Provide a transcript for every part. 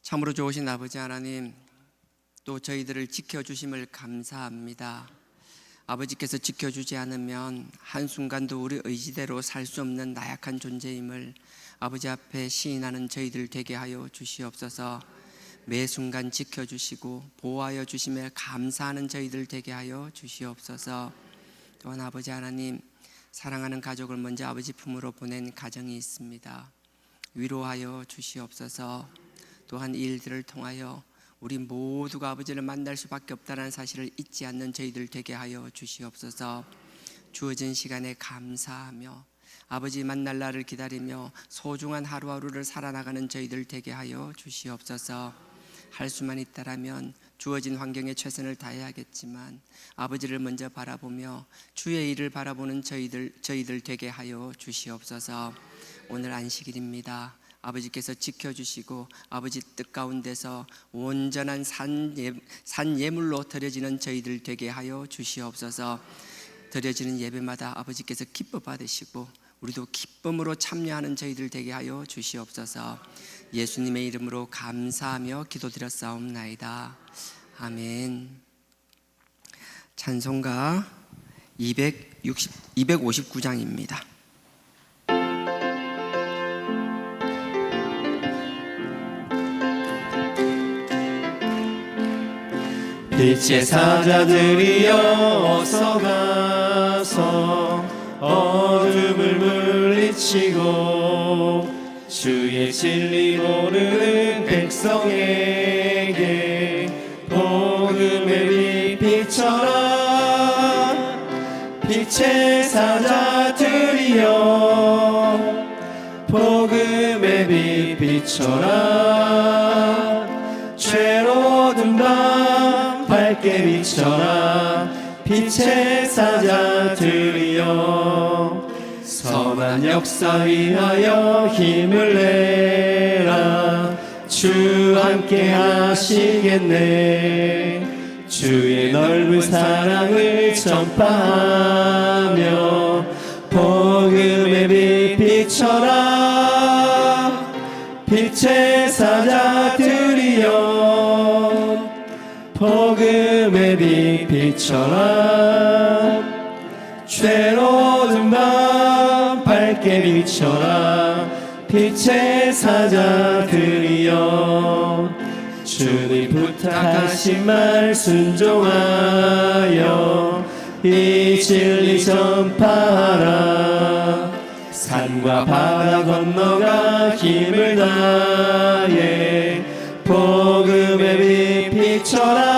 참으로 좋으신 아버지 하나님, 또 저희들을 지켜주심을 감사합니다. 아버지께서 지켜주지 않으면 한순간도 우리 의지대로 살 수 없는 나약한 존재임을 아버지 앞에 시인하는 저희들 되게 하여 주시옵소서. 매 순간 지켜주시고 보호하여 주심에 감사하는 저희들 되게 하여 주시옵소서. 또한 아버지 하나님, 사랑하는 가족을 먼저 아버지 품으로 보낸 가정이 있습니다. 위로하여 주시옵소서. 또한 이 일들을 통하여 우리 모두가 아버지를 만날 수밖에 없다는 사실을 잊지 않는 저희들 되게 하여 주시옵소서. 주어진 시간에 감사하며 아버지 만날 날을 기다리며 소중한 하루하루를 살아나가는 저희들 되게 하여 주시옵소서. 할 수만 있다라면 주어진 환경에 최선을 다해야겠지만 아버지를 먼저 바라보며 주의 일을 바라보는 저희들 되게 하여 주시옵소서. 오늘 안식일입니다. 아버지께서 지켜주시고 아버지 뜻 가운데서 온전한 산 예물로 드려지는 저희들 되게 하여 주시옵소서. 드려지는 예배마다 아버지께서 기뻐 받으시고 우리도 기쁨으로 참여하는 저희들 되게 하여 주시옵소서. 예수님의 이름으로 감사하며 기도드렸사옵나이다. 아멘. 찬송가 259장입니다. 빛의 사자들이여 어서 가서 어둠을 물리치고 주의 진리 모르는 백성에게 복음의 빛 비춰라. 빛의 사자들이여 복음의 빛 비춰라. 죄로 든 밤 밝게 비춰라. 빛의 사자들이여 선한 역사 위하여 힘을 내라. 주 함께 하시겠네. 주의 넓은 사랑을 전파하며 복음의 빛 비춰라. 빛의 사자들이여 복음의 빛 비춰라. 죄로 든 밤 밝게 비춰라. 빛의 사자들이여 주님 부탁하신 말 순종하여 이 진리 전파하라. 산과 바다 건너가 힘을 다해 복음의 빛 비춰라.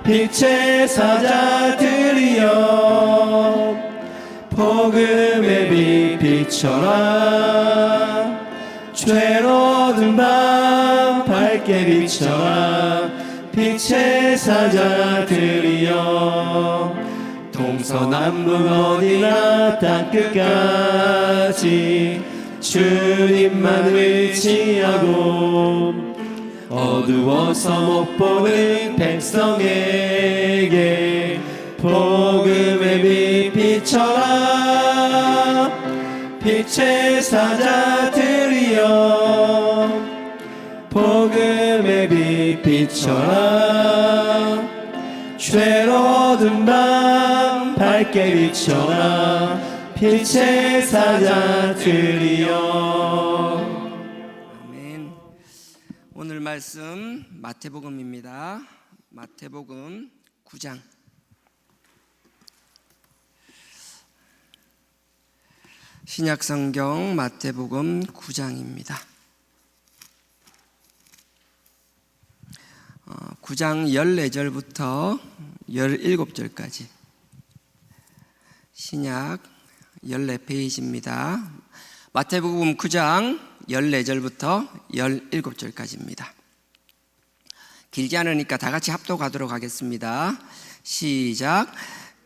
빛의 사자들이여 복음의 빛 비춰라. 죄로 든 밤 밝게 비춰라. 빛의 사자들이여 동서남북 어디나 땅끝까지 주님만 의지하고 어두워서 못 보는 백성에게 복음의 빛 비춰라. 빛의 사자들이여 복음의 빛 비춰라. 죄로 든 밤 밝게 비춰라. 빛의 사자들이여. 아멘. 오늘 말씀 마태복음입니다. 마태복음 9장. 신약성경 마태복음 9장입니다. 9장 14절부터 17절까지 신약 14페이지입니다. 마태복음 9장 14절부터 17절까지입니다. 길지 않으니까 다 같이 합독하도록 하겠습니다. 시작.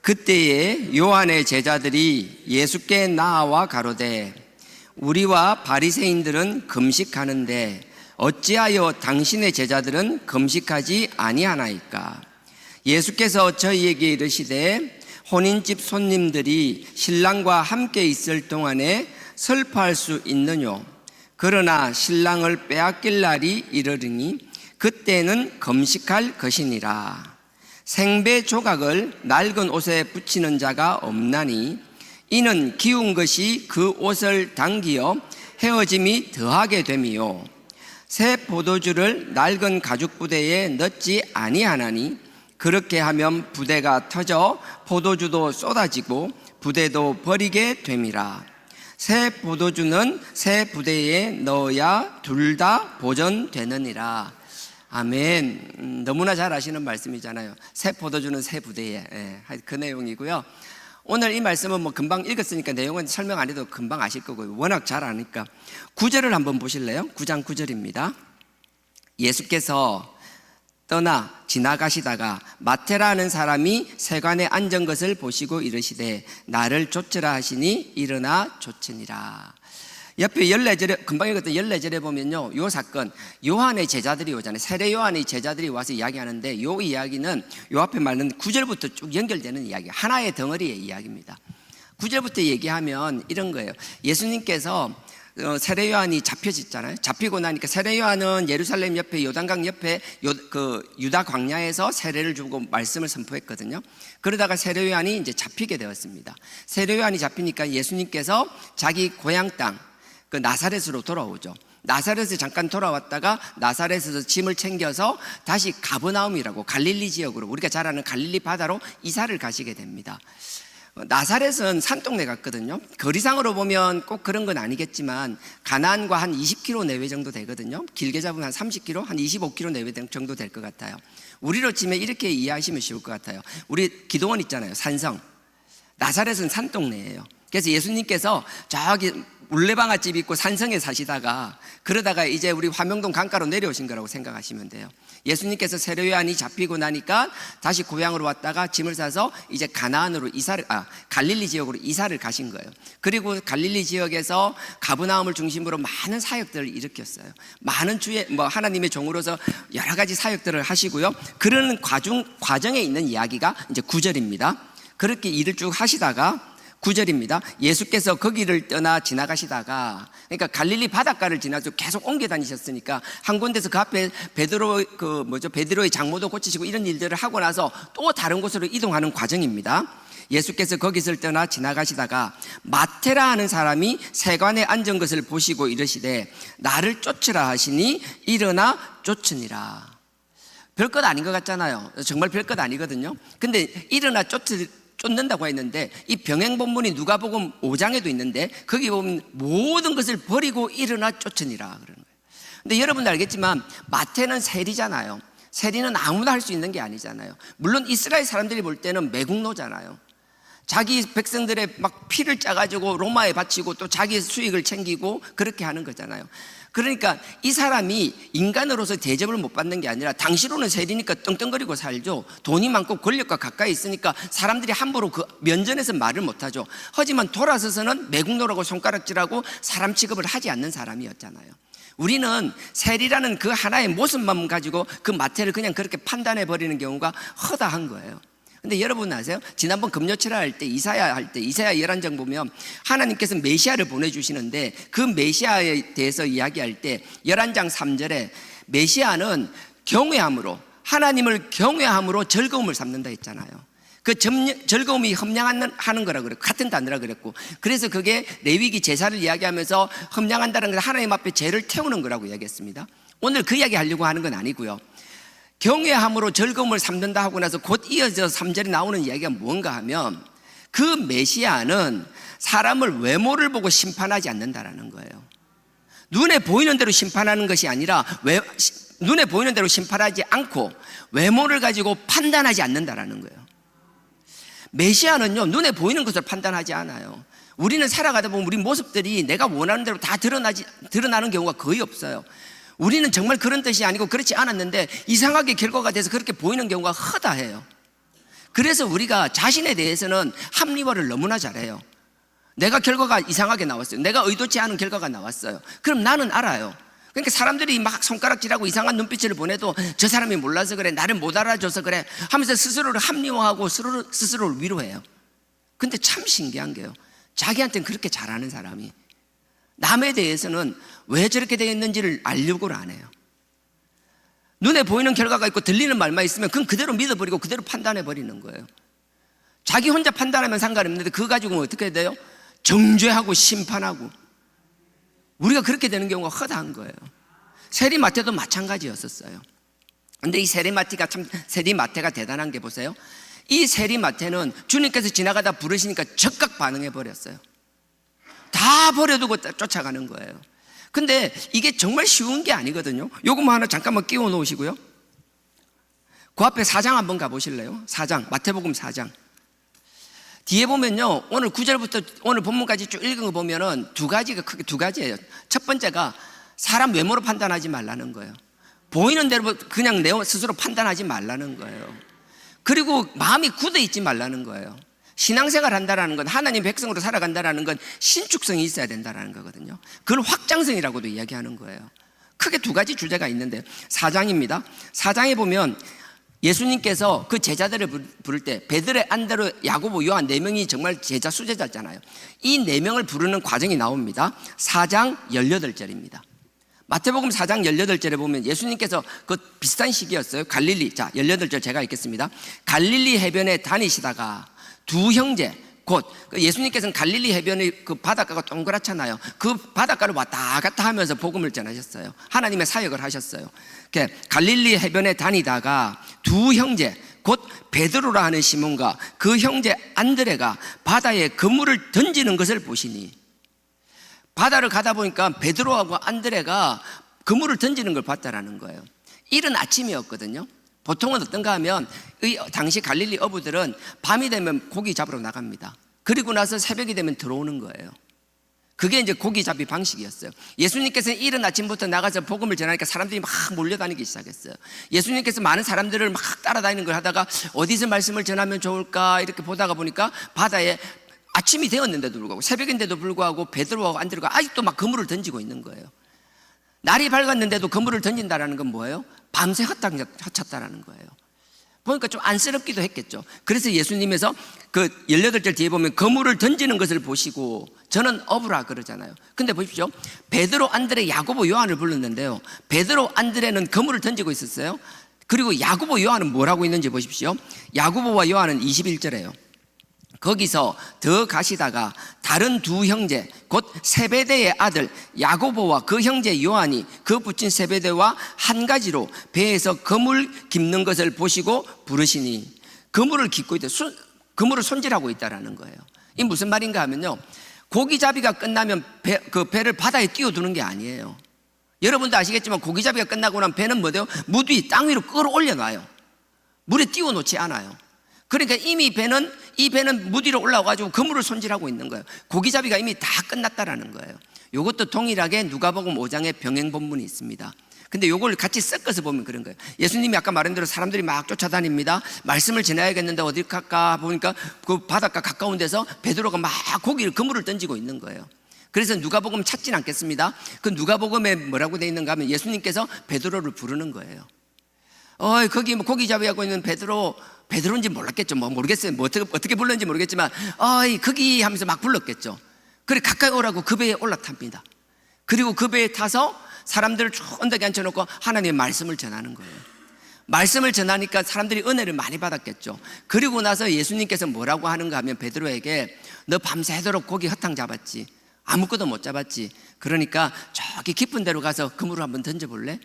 그때에 요한의 제자들이 예수께 나아와 가로되 우리와 바리새인들은 금식하는데 어찌하여 당신의 제자들은 금식하지 아니하나이까? 예수께서 저희에게 이르시되 혼인집 손님들이 신랑과 함께 있을 동안에 슬퍼할 수 있느뇨? 그러나 신랑을 빼앗길 날이 이르리니 그때는 금식할 것이니라. 생배 조각을 낡은 옷에 붙이는 자가 없나니 이는 기운 것이 그 옷을 당기어 헤어짐이 더하게 됨이요 새 포도주를 낡은 가죽 부대에 넣지 아니하나니 그렇게 하면 부대가 터져 포도주도 쏟아지고 부대도 버리게 됨이라. 새 포도주는 새 부대에 넣어야 둘 다 보존되느니라. 아멘. 너무나 잘 아시는 말씀이잖아요. 새 포도주는 새 부대에. 그 내용이고요. 오늘 이 말씀은 뭐 금방 읽었으니까 내용은 설명 안 해도 금방 아실 거고요. 워낙 잘 아니까. 9절을 한번 보실래요? 9장 9절입니다. 예수께서 떠나 지나가시다가 마태라는 사람이 세관에 앉은 것을 보시고 이르시되 나를 좇으라 하시니 일어나 좇으니라. 옆에 14절에 금방 읽었던 14절에 보면요, 요 사건 요한의 제자들이 오잖아요. 세례 요한의 제자들이 와서 이야기하는데 요 이야기는 요 앞에 말하는 9절부터 쭉 연결되는 이야기, 하나의 덩어리의 이야기입니다. 9절부터 얘기하면 이런 거예요. 예수님께서 세례 요한이 잡혀졌잖아요. 잡히고 나니까 세례 요한은 예루살렘 옆에 요단강 옆에 유다 광야에서 세례를 주고 말씀을 선포했거든요. 그러다가 세례 요한이 이제 잡히게 되었습니다. 세례 요한이 잡히니까 예수님께서 자기 고향 땅 그 나사렛으로 돌아오죠. 나사렛에 잠깐 돌아왔다가 나사렛에서 짐을 챙겨서 다시 가버나움이라고 갈릴리 지역으로, 우리가 잘 아는 갈릴리 바다로 이사를 가시게 됩니다. 나사렛은 산동네 같거든요. 거리상으로 보면 꼭 그런 건 아니겠지만 가나안과 한 20km 내외 정도 되거든요. 길게 잡으면 한 30km, 한 25km 내외 정도 될 것 같아요. 우리로 치면 이렇게 이해하시면 쉬울 것 같아요. 우리 기도원 있잖아요. 산성. 나사렛은 산동네예요. 그래서 예수님께서 저기 물레방아집 있고 산성에 사시다가 그러다가 이제 우리 화명동 강가로 내려오신 거라고 생각하시면 돼요. 예수님께서 세례 요한이 잡히고 나니까 다시 고향으로 왔다가 짐을 싸서 이제 가나안으로 갈릴리 지역으로 이사를 가신 거예요. 그리고 갈릴리 지역에서 가브나움을 중심으로 많은 사역들을 일으켰어요. 많은 주의 하나님의 종으로서 여러 가지 사역들을 하시고요. 그런 과정에 있는 이야기가 이제 9절입니다. 그렇게 일을 쭉 하시다가 9절입니다. 예수께서 거기를 떠나 지나가시다가, 그러니까 갈릴리 바닷가를 지나서 계속 옮겨 다니셨으니까 한 군데서 그 앞에 베드로의 장모도 고치시고 이런 일들을 하고 나서 또 다른 곳으로 이동하는 과정입니다. 예수께서 거기서 떠나 지나가시다가 마태라 하는 사람이 세관에 앉은 것을 보시고 이르시되 나를 쫓으라 하시니 일어나 쫓으니라. 별것 아닌 것 같잖아요. 정말 별것 아니거든요. 근데 일어나 쫓는다고 했는데 이 병행 본문이 누가복음 5장에도 있는데 거기 보면 모든 것을 버리고 일어나 쫓으니라 그러는 거예요. 근데 여러분 알겠지만 마태는 세리잖아요. 세리는 아무나 할 수 있는 게 아니잖아요. 물론 이스라엘 사람들이 볼 때는 매국노잖아요. 자기 백성들의 막 피를 짜가지고 로마에 바치고 또 자기 수익을 챙기고 그렇게 하는 거잖아요. 그러니까 이 사람이 인간으로서 대접을 못 받는 게 아니라 당시로는 세리니까 떵떵거리고 살죠. 돈이 많고 권력과 가까이 있으니까 사람들이 함부로 그 면전에서 말을 못하죠. 하지만 돌아서서는 매국노라고 손가락질하고 사람 취급을 하지 않는 사람이었잖아요. 우리는 세리라는 그 하나의 모습만 가지고 그 마태를 그냥 그렇게 판단해 버리는 경우가 허다한 거예요. 근데 여러분 아세요? 지난번 금요철 할 때 이사야 11장 보면 하나님께서 메시아를 보내주시는데 그 메시아에 대해서 이야기할 때 11장 3절에 메시아는 경외함으로, 하나님을 경외함으로 즐거움을 삼는다 했잖아요. 그 즐거움이 험량하는 거라 그랬고 같은 단어라 그랬고, 그래서 그게 레위기 제사를 이야기하면서 험량한다는 건 하나님 앞에 죄를 태우는 거라고 이야기했습니다. 오늘 그 이야기 하려고 하는 건 아니고요. 경외함으로 즐거움을 삼는다 하고 나서 곧 이어져 3절에 나오는 이야기가 뭔가 하면 그 메시아는 사람을 외모를 보고 심판하지 않는다라는 거예요. 눈에 보이는 대로 심판하는 것이 아니라 눈에 보이는 대로 심판하지 않고 외모를 가지고 판단하지 않는다라는 거예요. 메시아는요, 눈에 보이는 것을 판단하지 않아요. 우리는 살아가다 보면 우리 모습들이 내가 원하는 대로 다 드러나는 경우가 거의 없어요. 우리는 정말 그런 뜻이 아니고 그렇지 않았는데 이상하게 결과가 돼서 그렇게 보이는 경우가 허다해요. 그래서 우리가 자신에 대해서는 합리화를 너무나 잘해요. 내가 결과가 이상하게 나왔어요. 내가 의도치 않은 결과가 나왔어요. 그럼 나는 알아요. 그러니까 사람들이 막 손가락질하고 이상한 눈빛을 보내도 저 사람이 몰라서 그래, 나를 못 알아줘서 그래 하면서 스스로를 합리화하고 스스로를 위로해요. 근데 참 신기한 게요, 자기한테는 그렇게 잘하는 사람이 남에 대해서는 왜 저렇게 되어 있는지를 알려고를 안 해요. 눈에 보이는 결과가 있고 들리는 말만 있으면 그건 그대로 믿어버리고 그대로 판단해버리는 거예요. 자기 혼자 판단하면 상관없는데 그거 가지고 어떻게 돼요? 정죄하고 심판하고. 우리가 그렇게 되는 경우가 허다한 거예요. 세리마태도 마찬가지였었어요. 근데 이 세리마태가 대단한 게 보세요. 이 세리마태는 주님께서 지나가다 부르시니까 즉각 반응해버렸어요. 다 버려두고 쫓아가는 거예요. 근데 이게 정말 쉬운 게 아니거든요. 요것만 하나 잠깐만 끼워 놓으시고요. 그 앞에 4장 한번 가보실래요? 4장, 마태복음 4장. 뒤에 보면요, 오늘 9절부터 오늘 본문까지 쭉 읽은 거 보면은 크게 두 가지예요. 첫 번째가 사람 외모로 판단하지 말라는 거예요. 보이는 대로 그냥 내 스스로 판단하지 말라는 거예요. 그리고 마음이 굳어 있지 말라는 거예요. 신앙생활 한다라는 건, 하나님 백성으로 살아간다라는 건 신축성이 있어야 된다라는 거거든요. 그걸 확장성이라고도 이야기하는 거예요. 크게 두 가지 주제가 있는데 4장입니다. 4장에 보면 예수님께서 그 제자들을 부를 때 베드레, 안드레, 야고보, 요한 4명이 정말 제자 수제자잖아요. 이 4명을 부르는 과정이 나옵니다. 4장 18절입니다. 마태복음 4장 18절에 보면 예수님께서 그 비슷한 시기였어요. 갈릴리, 자 18절 제가 읽겠습니다. 갈릴리 해변에 다니시다가 두 형제, 곧 예수님께서는 갈릴리 해변의 그 바닷가가 동그랗잖아요. 그 바닷가를 왔다 갔다 하면서 복음을 전하셨어요. 하나님의 사역을 하셨어요. 갈릴리 해변에 다니다가 두 형제, 곧 베드로라 하는 시몬과 그 형제 안드레가 바다에 그물을 던지는 것을 보시니, 바다를 가다 보니까 베드로하고 안드레가 그물을 던지는 걸 봤다라는 거예요. 이른 아침이었거든요. 보통은 어떤가 하면 당시 갈릴리 어부들은 밤이 되면 고기 잡으러 나갑니다. 그리고 나서 새벽이 되면 들어오는 거예요. 그게 이제 고기 잡이 방식이었어요. 예수님께서는 이른 아침부터 나가서 복음을 전하니까 사람들이 막 몰려다니기 시작했어요. 예수님께서 많은 사람들을 막 따라다니는 걸 하다가 어디서 말씀을 전하면 좋을까 이렇게 보다가 보니까 바다에 아침이 되었는데도 불구하고, 새벽인데도 불구하고 베드로하고 안드레가 아직도 막 그물을 던지고 있는 거예요. 날이 밝았는데도 그물을 던진다라는 건 뭐예요? 밤새 헛쳤다라는 거예요. 보니까 좀 안쓰럽기도 했겠죠. 그래서 예수님에서 그 18절 뒤에 보면 그물을 던지는 것을 보시고, 저는 어부라 그러잖아요. 근데 보십시오. 베드로, 안드레, 야고보, 요한을 불렀는데요. 베드로, 안드레는 그물을 던지고 있었어요. 그리고 야고보, 요한은 뭘 하고 있는지 보십시오. 야고보와 요한은 21절에요. 거기서 더 가시다가 다른 두 형제, 곧 세베대의 아들 야고보와 그 형제 요한이 그 붙인 세베대와 한 가지로 배에서 그물 깁는 것을 보시고 부르시니, 그물을 깁고 있다, 그물을 손질하고 있다라는 거예요. 이 무슨 말인가 하면요, 고기잡이가 끝나면 그 배를 바다에 띄워두는 게 아니에요. 여러분도 아시겠지만 고기잡이가 끝나고 나면 배는 뭐예요? 무 위 땅 위로 끌어올려 놔요. 물에 띄워놓지 않아요. 그러니까 이미 이 배는 무 위로 올라와가지고 그물을 손질하고 있는 거예요. 고기잡이가 이미 다 끝났다라는 거예요. 이것도 동일하게 누가복음 5장에 병행 본문이 있습니다. 근데 이걸 같이 섞어서 보면 그런 거예요. 예수님이 아까 말한 대로 사람들이 막 쫓아다닙니다. 말씀을 전해야겠는데 어디 갈까 보니까 그 바닷가 가까운 데서 베드로가 막 그물을 던지고 있는 거예요. 그래서 누가복음 찾진 않겠습니다. 그 누가복음에 뭐라고 돼 있는가 하면 예수님께서 베드로를 부르는 거예요. 거기 뭐 고기잡이 하고 있는 베드로인지 몰랐겠죠. 모르겠어요. 어떻게 불렀는지 모르겠지만, 거기 하면서 막 불렀겠죠. 그래, 가까이 오라고 그 배에 올라탑니다. 그리고 그 배에 타서 사람들을 쭉 언덕에 앉혀놓고 하나님의 말씀을 전하는 거예요. 말씀을 전하니까 사람들이 은혜를 많이 받았겠죠. 그리고 나서 예수님께서 뭐라고 하는가 하면 베드로에게, 너 밤새도록 고기 허탕 잡았지, 아무것도 못 잡았지, 그러니까 저기 깊은 데로 가서 그물을 한번 던져볼래?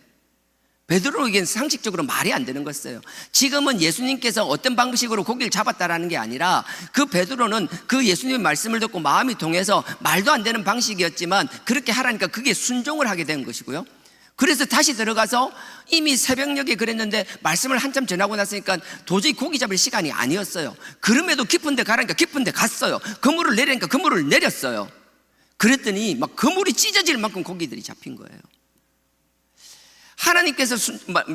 베드로에게는 상식적으로 말이 안 되는 것이에요. 지금은 예수님께서 어떤 방식으로 고기를 잡았다라는 게 아니라, 그 베드로는 그 예수님의 말씀을 듣고 마음이 동해서 말도 안 되는 방식이었지만 그렇게 하라니까 그게 순종을 하게 된 것이고요. 그래서 다시 들어가서 이미 새벽녘에 그랬는데 말씀을 한참 전하고 났으니까 도저히 고기 잡을 시간이 아니었어요. 그럼에도 깊은 데 가라니까 깊은 데 갔어요. 그물을 내리니까 그물을 내렸어요. 그랬더니 막 그물이 찢어질 만큼 고기들이 잡힌 거예요. 하나님께서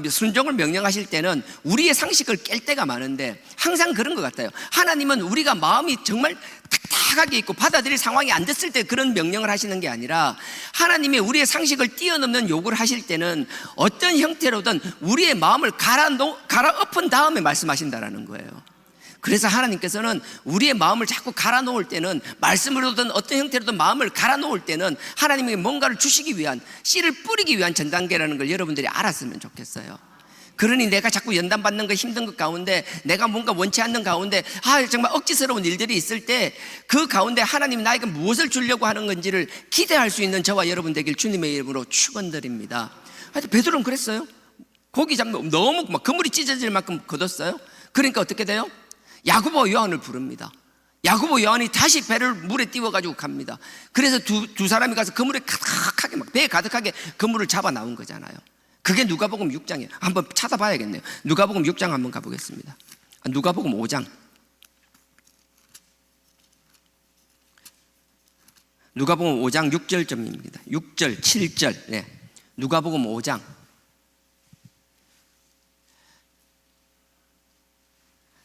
순종을 명령하실 때는 우리의 상식을 깰 때가 많은데 항상 그런 것 같아요. 하나님은 우리가 마음이 정말 탁탁하게 있고 받아들일 상황이 안 됐을 때 그런 명령을 하시는 게 아니라, 하나님이 우리의 상식을 뛰어넘는 요구를 하실 때는 어떤 형태로든 우리의 마음을 갈아 엎은 다음에 말씀하신다라는 거예요. 그래서 하나님께서는 우리의 마음을 자꾸 갈아 놓을 때는, 말씀으로든 어떤 형태로든 마음을 갈아 놓을 때는 하나님에게 뭔가를 주시기 위한, 씨를 뿌리기 위한 전 단계라는 걸 여러분들이 알았으면 좋겠어요. 그러니 내가 자꾸 연단받는 거, 힘든 것 가운데, 내가 뭔가 원치 않는 가운데, 정말 억지스러운 일들이 있을 때 그 가운데 하나님이 나에게 무엇을 주려고 하는 건지를 기대할 수 있는 저와 여러분 되길 주님의 이름으로 축원드립니다. 하여튼 베드로는 그랬어요. 고기 잡는 너무 막 그물이 찢어질 만큼 걷었어요. 그러니까 어떻게 돼요? 야고보와 요한을 부릅니다. 야고보 요한이 다시 배를 물에 띄워가지고 갑니다. 그래서 두 사람이 가서 그물에 가득하게, 막 배에 가득하게 그물을 잡아 나온 거잖아요. 그게 누가복음 6장이에요. 한번 찾아봐야겠네요. 누가복음 6장 한번 가보겠습니다. 누가복음 5장. 누가복음 5장 6절쯤입니다. 6절, 7절. 네. 누가복음 5장.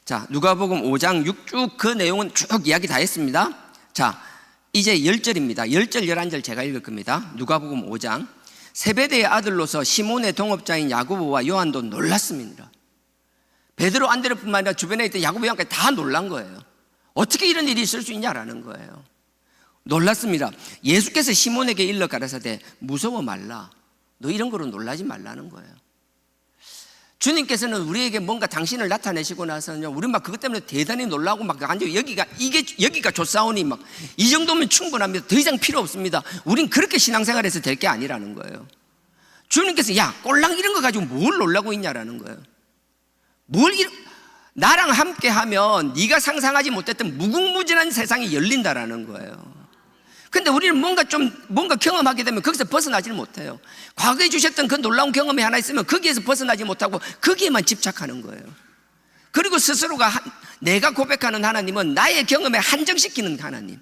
자, 누가복음 5장 6쭉 그 내용은 쭉 이야기 다 했습니다. 자, 이제 10절입니다. 10절, 11절 제가 읽을 겁니다. 누가복음 5장. 세베대의 아들로서 시몬의 동업자인 야고보와 요한도 놀랐습니다. 베드로, 안드레뿐만 아니라 주변에 있던 야고보, 요한까지 다 놀란 거예요. 어떻게 이런 일이 있을 수 있냐라는 거예요. 놀랐습니다. 예수께서 시몬에게 일러 가라사대 무서워 말라. 너 이런 거로 놀라지 말라는 거예요. 주님께서는 우리에게 뭔가 당신을 나타내시고 나서는요, 우리 막 그것 때문에 대단히 놀라고 막 완전 여기가 좋사오니 막 이 정도면 충분합니다. 더 이상 필요 없습니다. 우린 그렇게 신앙생활해서 될 게 아니라는 거예요. 주님께서 야, 꼴랑 이런 거 가지고 뭘 놀라고 있냐라는 거예요. 나랑 함께 하면 네가 상상하지 못했던 무궁무진한 세상이 열린다라는 거예요. 근데 우리는 뭔가 경험하게 되면 거기서 벗어나지를 못해요. 과거에 주셨던 그 놀라운 경험이 하나 있으면 거기에서 벗어나지 못하고 거기에만 집착하는 거예요. 그리고 스스로가 내가 고백하는 하나님은 나의 경험에 한정시키는 하나님.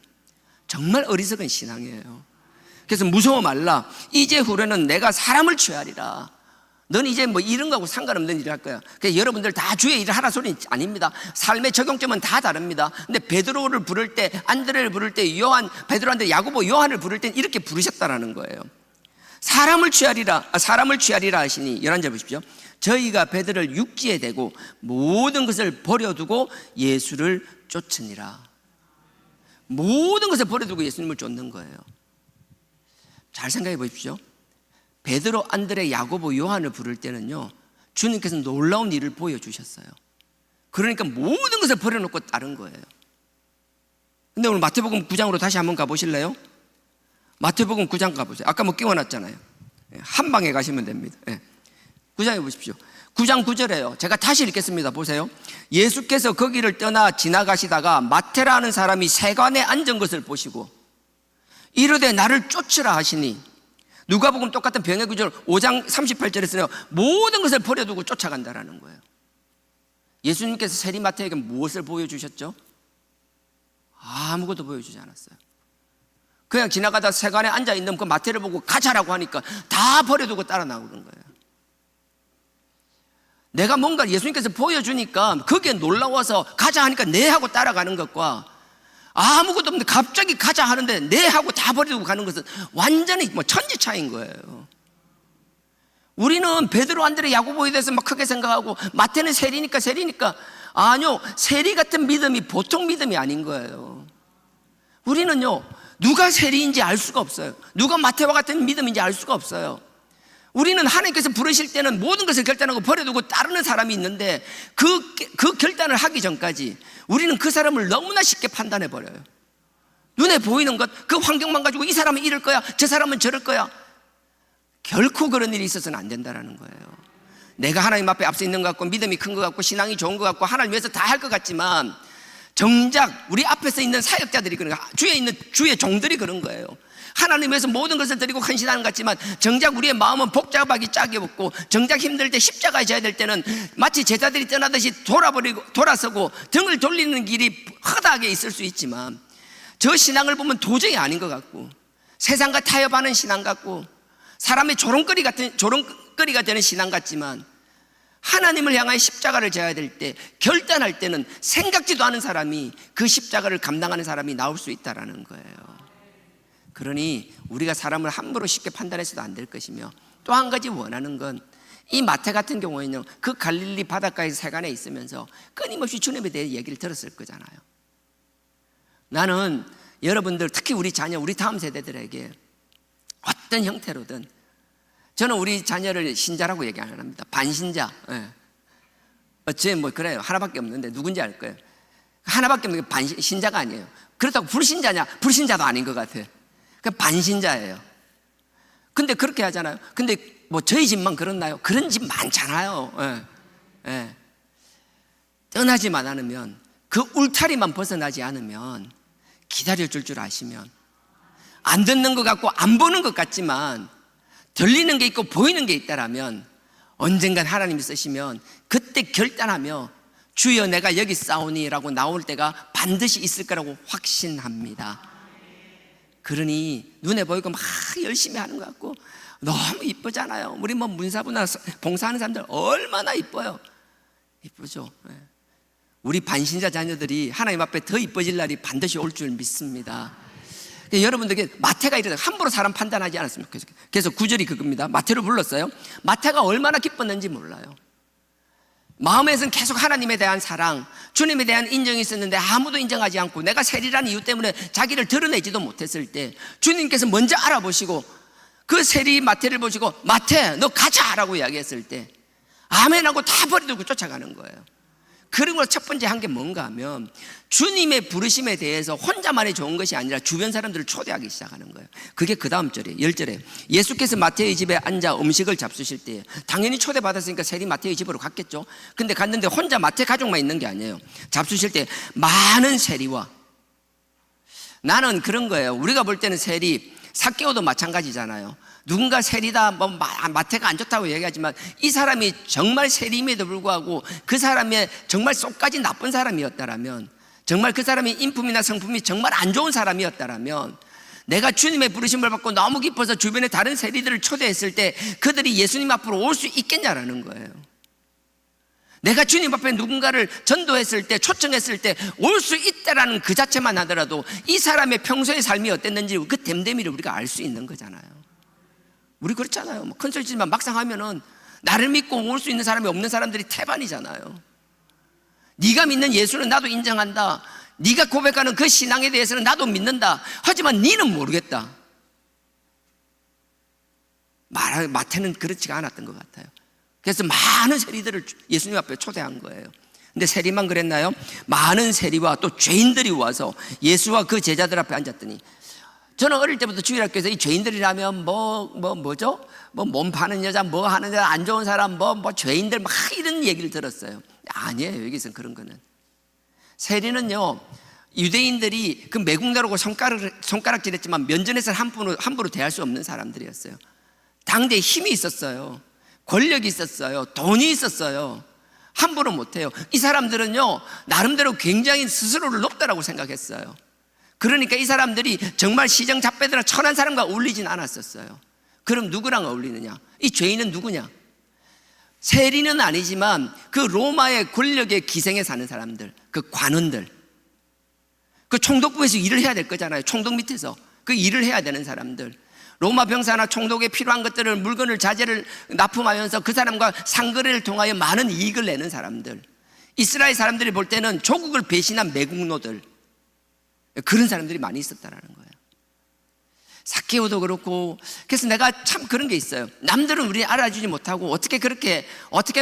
정말 어리석은 신앙이에요. 그래서 무서워 말라. 이제 후로는 내가 사람을 취하리라. 넌 이제 뭐 이런 거하고 상관없는 일을 할 거야. 그래서 여러분들 다 주의 일을 하라 소리는 아닙니다. 삶의 적용점은 다 다릅니다. 근데 베드로를 부를 때, 안드레를 부를 때, 베드로, 안드레, 야고보, 요한을 부를 때 이렇게 부르셨다라는 거예요. 사람을 취하리라 하시니 11절 보십시오. 저희가 베드로를 육지에 대고 모든 것을 버려두고 예수를 쫓으니라. 모든 것을 버려두고 예수님을 쫓는 거예요. 잘 생각해 보십시오. 베드로, 안드레, 야고보, 요한을 부를 때는요, 주님께서 놀라운 일을 보여주셨어요. 그러니까 모든 것을 버려놓고 따른 거예요. 근데 오늘 마태복음 9장으로 다시 한번 가보실래요? 마태복음 9장 가보세요. 아까 뭐 끼워놨잖아요. 한 방에 가시면 됩니다. 9장에 보십시오. 9장 9절에요. 제가 다시 읽겠습니다. 보세요. 예수께서 거기를 떠나 지나가시다가 마태라 하는 사람이 세관에 앉은 것을 보시고 이르되 나를 쫓으라 하시니, 누가복음 똑같은 병의 구절 5장 38절에서는 모든 것을 버려두고 쫓아간다라는 거예요. 예수님께서 세리마태에게 무엇을 보여주셨죠? 아무것도 보여주지 않았어요. 그냥 지나가다 세관에 앉아있는 그 마태를 보고 가자라고 하니까 다 버려두고 따라 나오는 거예요. 내가 뭔가 예수님께서 보여주니까 거기에 놀라워서 가자 하니까 네 하고 따라가는 것과 아무것도 없는데 갑자기 가자 하는데 네 하고 다 버리고 가는 것은 완전히 천지 차이인 거예요. 우리는 베드로, 안드레, 야고보에 대해서 막 크게 생각하고 마태는 세리니까 아니요, 세리 같은 믿음이 보통 믿음이 아닌 거예요. 우리는요, 누가 세리인지 알 수가 없어요. 누가 마태와 같은 믿음인지 알 수가 없어요. 우리는 하나님께서 부르실 때는 모든 것을 결단하고 버려두고 따르는 사람이 있는데 그 결단을 하기 전까지 우리는 그 사람을 너무나 쉽게 판단해 버려요. 눈에 보이는 것, 그 환경만 가지고 이 사람은 이럴 거야, 저 사람은 저럴 거야. 결코 그런 일이 있어서는 안 된다는 거예요. 내가 하나님 앞에 앞서 있는 것 같고 믿음이 큰 것 같고 신앙이 좋은 것 같고 하나님 위해서 다 할 것 같지만 정작 우리 앞에서 있는 사역자들이 그런 거예요. 주에 있는 주의 종들이 그런 거예요. 하나님 위해서 모든 것을 드리고 헌신하는 것 같지만 정작 우리의 마음은 복잡하기 짝이 없고 정작 힘들 때 십자가에 져야 될 때는 마치 제자들이 떠나듯이 돌아서고 등을 돌리는 길이 허다하게 있을 수 있지만 저 신앙을 보면 도저히 아닌 것 같고 세상과 타협하는 신앙 같고 사람의 조롱거리가 되는 신앙 같지만 하나님을 향하여 십자가를 져야 될 때 결단할 때는 생각지도 않은 사람이 그 십자가를 감당하는 사람이 나올 수 있다라는 거예요. 그러니 우리가 사람을 함부로 쉽게 판단해서도 안 될 것이며 또 한 가지 원하는 건 이 마태 같은 경우에는 그 갈릴리 바닷가에 세간에 있으면서 끊임없이 주님에 대해 얘기를 들었을 거잖아요. 나는 여러분들, 특히 우리 자녀, 우리 다음 세대들에게 어떤 형태로든, 저는 우리 자녀를 신자라고 얘기 안 합니다. 반신자. 어째 뭐 그래요. 하나밖에 없는데 누군지 알 거예요. 하나밖에 없는 게 반신자가 아니에요. 그렇다고 불신자냐? 불신자도 아닌 것 같아요. 그 반신자예요. 근데 그렇게 하잖아요. 근데 뭐 저희 집만 그렇나요? 그런 집 많잖아요. 떠나지만 않으면, 그 울타리만 벗어나지 않으면, 기다려 줄 아시면, 안 듣는 것 같고 안 보는 것 같지만 들리는 게 있고 보이는 게 있다라면 언젠간 하나님이 쓰시면 그때 결단하며 주여 내가 여기 싸우니라고 나올 때가 반드시 있을 거라고 확신합니다. 그러니 눈에 보이고 막 열심히 하는 것 같고 너무 이쁘잖아요. 우리 뭐 문사부나 봉사하는 사람들 얼마나 이뻐요. 이쁘죠. 우리 반신자 자녀들이 하나님 앞에 더 이뻐질 날이 반드시 올 줄 믿습니다. 여러분들에게 마태가 이래서 함부로 사람 판단하지 않았으면 좋겠어요. 그래서 9절이 그겁니다. 마태를 불렀어요. 마태가 얼마나 기뻤는지 몰라요. 마음에서는 계속 하나님에 대한 사랑, 주님에 대한 인정이 있었는데 아무도 인정하지 않고 내가 세리라는 이유 때문에 자기를 드러내지도 못했을 때 주님께서 먼저 알아보시고 그 세리 마태를 보시고 마태 너 가자 라고 이야기했을 때 아멘하고 다 버리고 쫓아가는 거예요. 그리고 첫 번째 한 게 뭔가 하면 주님의 부르심에 대해서 혼자만이 좋은 것이 아니라 주변 사람들을 초대하기 시작하는 거예요. 그게 그 다음 절이에요. 10절에 예수께서 마태의 집에 앉아 음식을 잡수실 때 당연히 초대받았으니까 세리 마태의 집으로 갔겠죠. 근데 갔는데 혼자 마태 가족만 있는 게 아니에요. 잡수실 때 많은 세리와, 나는 그런 거예요. 우리가 볼 때는 세리, 삭개오도 마찬가지잖아요. 누군가 세리다, 뭐 마태가 안 좋다고 얘기하지만 이 사람이 정말 세리임에도 불구하고 그 사람의 정말 쏙까지 나쁜 사람이었다라면, 정말 그 사람의 인품이나 성품이 정말 안 좋은 사람이었다라면 내가 주님의 부르심을 받고 너무 기뻐서 주변에 다른 세리들을 초대했을 때 그들이 예수님 앞으로 올 수 있겠냐라는 거예요. 내가 주님 앞에 누군가를 전도했을 때, 초청했을 때 올 수 있다라는 그 자체만 하더라도 이 사람의 평소의 삶이 어땠는지 그 됨됨이를 우리가 알 수 있는 거잖아요. 우리 그렇잖아요. 뭐 컨설팅만 막상 하면은 나를 믿고 올 수 있는 사람이 없는 사람들이 태반이잖아요. 네가 믿는 예수는 나도 인정한다. 네가 고백하는 그 신앙에 대해서는 나도 믿는다. 하지만 네는 모르겠다. 마태는 그렇지가 않았던 것 같아요. 그래서 많은 세리들을 예수님 앞에 초대한 거예요. 근데 세리만 그랬나요? 많은 세리와 또 죄인들이 와서 예수와 그 제자들 앞에 앉았더니, 저는 어릴 때부터 주일학교에서 이 죄인들이라면 뭐죠? 뭐 몸 파는 여자, 뭐 하는 여자, 안 좋은 사람, 뭐 죄인들 막 이런 얘기를 들었어요. 아니에요. 여기서는 그런 거는. 세리는요, 유대인들이 그 매국노라고 손가락질했지만 면전에서는 함부로 대할 수 없는 사람들이었어요. 당대에 힘이 있었어요. 권력이 있었어요. 돈이 있었어요. 함부로 못해요. 이 사람들은요, 나름대로 굉장히 스스로를 높다라고 생각했어요. 그러니까 이 사람들이 정말 시정 잡배들아 천한 사람과 어울리진 않았었어요. 그럼 누구랑 어울리느냐? 이 죄인은 누구냐? 세리는 아니지만 그 로마의 권력의 기생에 사는 사람들, 그 관원들, 그 총독부에서 일을 해야 될 거잖아요. 총독 밑에서 그 일을 해야 되는 사람들, 로마 병사나 총독에 필요한 것들을, 물건을, 자재를 납품하면서 그 사람과 상거래를 통하여 많은 이익을 내는 사람들, 이스라엘 사람들이 볼 때는 조국을 배신한 매국노들, 그런 사람들이 많이 있었다라는 거예요. 삭개오도 그렇고. 그래서 내가 참 그런 게 있어요. 남들은 우리 알아주지 못하고 어떻게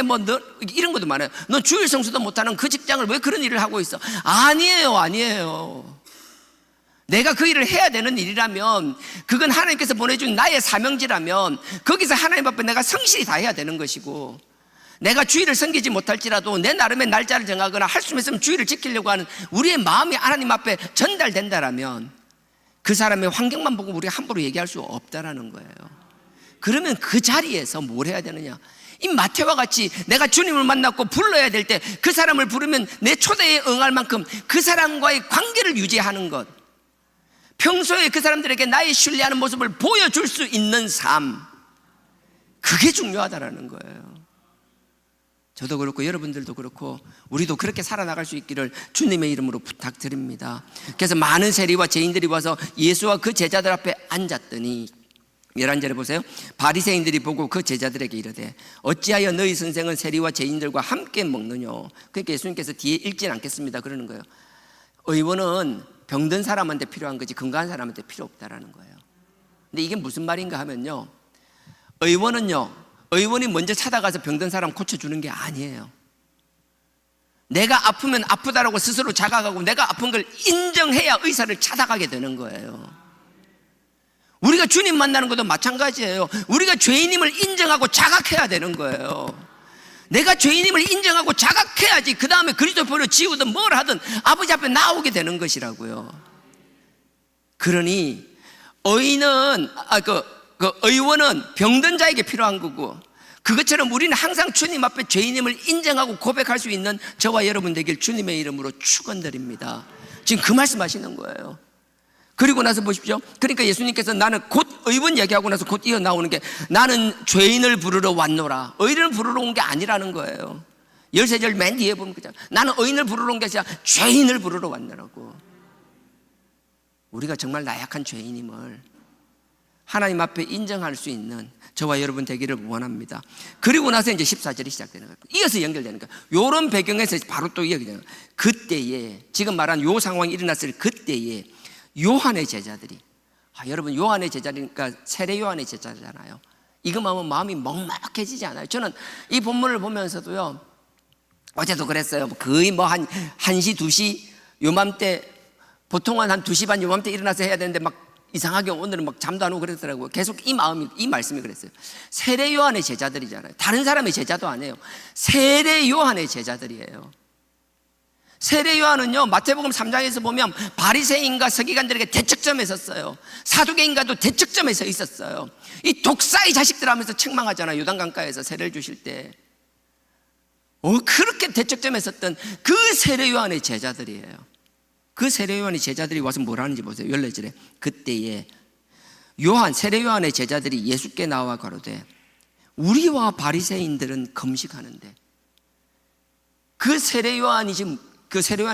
뭐 너 이런 것도 많아요. 너 주일 성수도 못하는 그 직장을 왜 그런 일을 하고 있어? 아니에요. 내가 그 일을 해야 되는 일이라면, 그건 하나님께서 보내준 나의 사명지라면 거기서 하나님 앞에 내가 성실히 다 해야 되는 것이고, 내가 주일을 섬기지 못할지라도 내 나름의 날짜를 정하거나 할 수 있으면 주일을 지키려고 하는 우리의 마음이 하나님 앞에 전달된다라면 그 사람의 환경만 보고 우리가 함부로 얘기할 수 없다라는 거예요. 그러면 그 자리에서 뭘 해야 되느냐? 이 마태와 같이 내가 주님을 만났고 불러야 될 때 그 사람을 부르면 내 초대에 응할 만큼 그 사람과의 관계를 유지하는 것, 평소에 그 사람들에게 나의 신뢰하는 모습을 보여줄 수 있는 삶, 그게 중요하다라는 거예요. 저도 그렇고 여러분들도 그렇고 우리도 그렇게 살아나갈 수 있기를 주님의 이름으로 부탁드립니다. 그래서 많은 세리와 죄인들이 와서 예수와 그 제자들 앞에 앉았더니 11절에 보세요. 바리새인들이 보고 그 제자들에게 이르되 어찌하여 너희 선생은 세리와 죄인들과 함께 먹느냐. 그러니까 예수님께서 뒤에 읽진 않겠습니다 그러는 거예요. 의원은 병든 사람한테 필요한 거지 건강한 사람한테 필요 없다라는 거예요. 근데 이게 무슨 말인가 하면요, 의원이 먼저 찾아가서 병든 사람 고쳐주는 게 아니에요. 내가 아프면 아프다라고 스스로 자각하고 내가 아픈 걸 인정해야 의사를 찾아가게 되는 거예요. 우리가 주님 만나는 것도 마찬가지예요. 우리가 죄인임을 인정하고 자각해야 되는 거예요. 내가 죄인임을 인정하고 자각해야지 그 다음에 그리스도를 지우든 뭘 하든 아버지 앞에 나오게 되는 것이라고요. 그러니 의인은 의원은 병든 자에게 필요한 거고, 그것처럼 우리는 항상 주님 앞에 죄인임을 인정하고 고백할 수 있는 저와 여러분 되길 주님의 이름으로 축원드립니다. 지금 그 말씀하시는 거예요. 그리고 나서 보십시오. 그러니까 예수님께서 나는 곧 의원 얘기하고 나서 곧 이어 나오는 게 나는 죄인을 부르러 왔노라. 의인을 부르러 온 게 아니라는 거예요. 13절 맨 뒤에 보면 그죠. 나는 의인을 부르러 온 게 아니라 죄인을 부르러 왔노라고. 우리가 정말 나약한 죄인임을 하나님 앞에 인정할 수 있는 저와 여러분 되기를 원합니다. 그리고 나서 이제 14절이 시작되는 거예요. 이어서 연결되는 거예요. 이런 배경에서 바로 또 이야기되는 거예요. 그때에, 지금 말한 요 상황이 일어났을 그때에 요한의 제자들이, 여러분 요한의 제자니까 세례 요한의 제자잖아요. 이것만 하면 마음이 먹먹해지지 않아요? 저는 이 본문을 보면서도요, 어제도 그랬어요. 거의 뭐 한 1시 2시 요맘때, 보통은 한 2시 반 요맘때 일어나서 해야 되는데 막 이상하게 오늘은 막 잠도 안 오고 그랬더라고요. 계속 이 말씀이 그랬어요. 세례 요한의 제자들이잖아요. 다른 사람의 제자도 아니에요. 세례 요한의 제자들이에요. 세례 요한은요, 마태복음 3장에서 보면 바리새인과 서기관들에게 대척점에 섰어요. 사두개인과도 대척점에 서 있었어요. 이 독사의 자식들 하면서 책망하잖아요. 요단강가에서 세례를 주실 때. 그렇게 대척점에 섰던 그 세례 요한의 제자들이에요. 그 세례 요한의 제자들이 와서 뭘 하는지 보세요. 14절에 그때에 세례 요한의 제자들이 예수께 나와 가로되 우리와 바리새인들은 금식하는데. 그 세례 요한의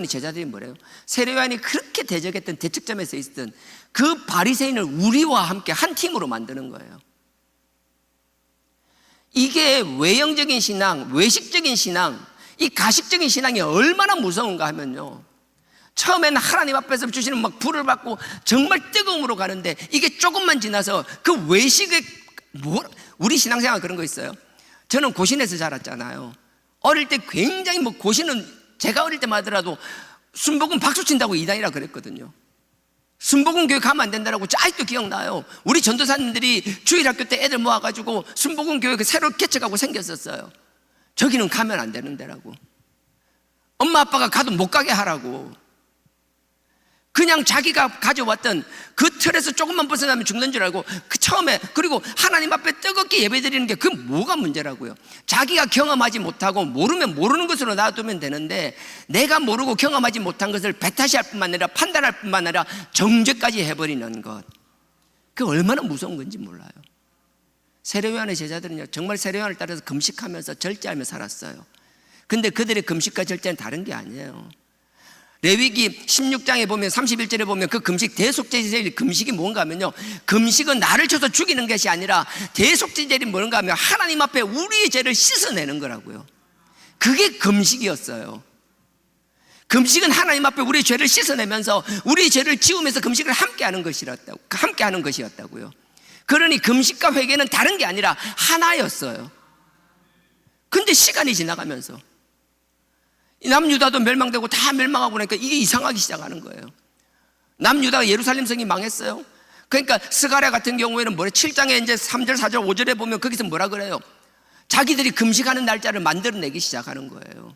제자들이 뭐래요? 세례 요한이 그렇게 대적했던 대척점에 서 있었던 그 바리새인을 우리와 함께 한 팀으로 만드는 거예요. 이게 외형적인 신앙, 외식적인 신앙, 이 가식적인 신앙이 얼마나 무서운가 하면요, 처음에는 하나님 앞에서 주시는 막 불을 받고 정말 뜨거움으로 가는데 이게 조금만 지나서 그 외식의 우리 신앙생활 그런 거 있어요. 저는 고신에서 자랐잖아요. 어릴 때 굉장히 고신은 제가 어릴 때만 하더라도 순복음 박수 친다고 이단이라 그랬거든요. 순복음 교회 가면 안 된다라고 아직도 기억나요. 우리 전도사님들이 주일학교 때 애들 모아가지고 순복음 교회 새로 개척하고 생겼었어요. 저기는 가면 안 되는 데라고. 엄마 아빠가 가도 못 가게 하라고. 그냥 자기가 가져왔던 그 틀에서 조금만 벗어나면 죽는 줄 알고 처음에, 그리고 하나님 앞에 뜨겁게 예배드리는 게 그게 뭐가 문제라고요? 자기가 경험하지 못하고 모르면 모르는 것으로 놔두면 되는데, 내가 모르고 경험하지 못한 것을 배타시할 뿐만 아니라 판단할 뿐만 아니라 정죄까지 해버리는 것, 그게 얼마나 무서운 건지 몰라요. 세례 요한의 제자들은요, 정말 세례 요한을 따라서 금식하면서 절제하며 살았어요. 근데 그들의 금식과 절제는 다른 게 아니에요. 레위기 16장에 보면 31절에 보면 그 금식, 대속제일 금식이 뭔가 하면요, 금식은 나를 쳐서 죽이는 것이 아니라 대속제일이 뭔가 하면 하나님 앞에 우리의 죄를 씻어내는 거라고요. 그게 금식이었어요. 금식은 하나님 앞에 우리의 죄를 씻어내면서 우리의 죄를 지우면서 금식을 함께 하는 것이었다고요. 그러니 금식과 회개는 다른 게 아니라 하나였어요. 근데 시간이 지나가면서 남유다도 멸망되고 다 멸망하고 나니까 이게 이상하기 시작하는 거예요. 남유다가 예루살렘 성이 망했어요. 그러니까 스가랴 같은 경우에는 7장에 이제 3절, 4절, 5절에 보면 거기서 뭐라 그래요? 자기들이 금식하는 날짜를 만들어내기 시작하는 거예요.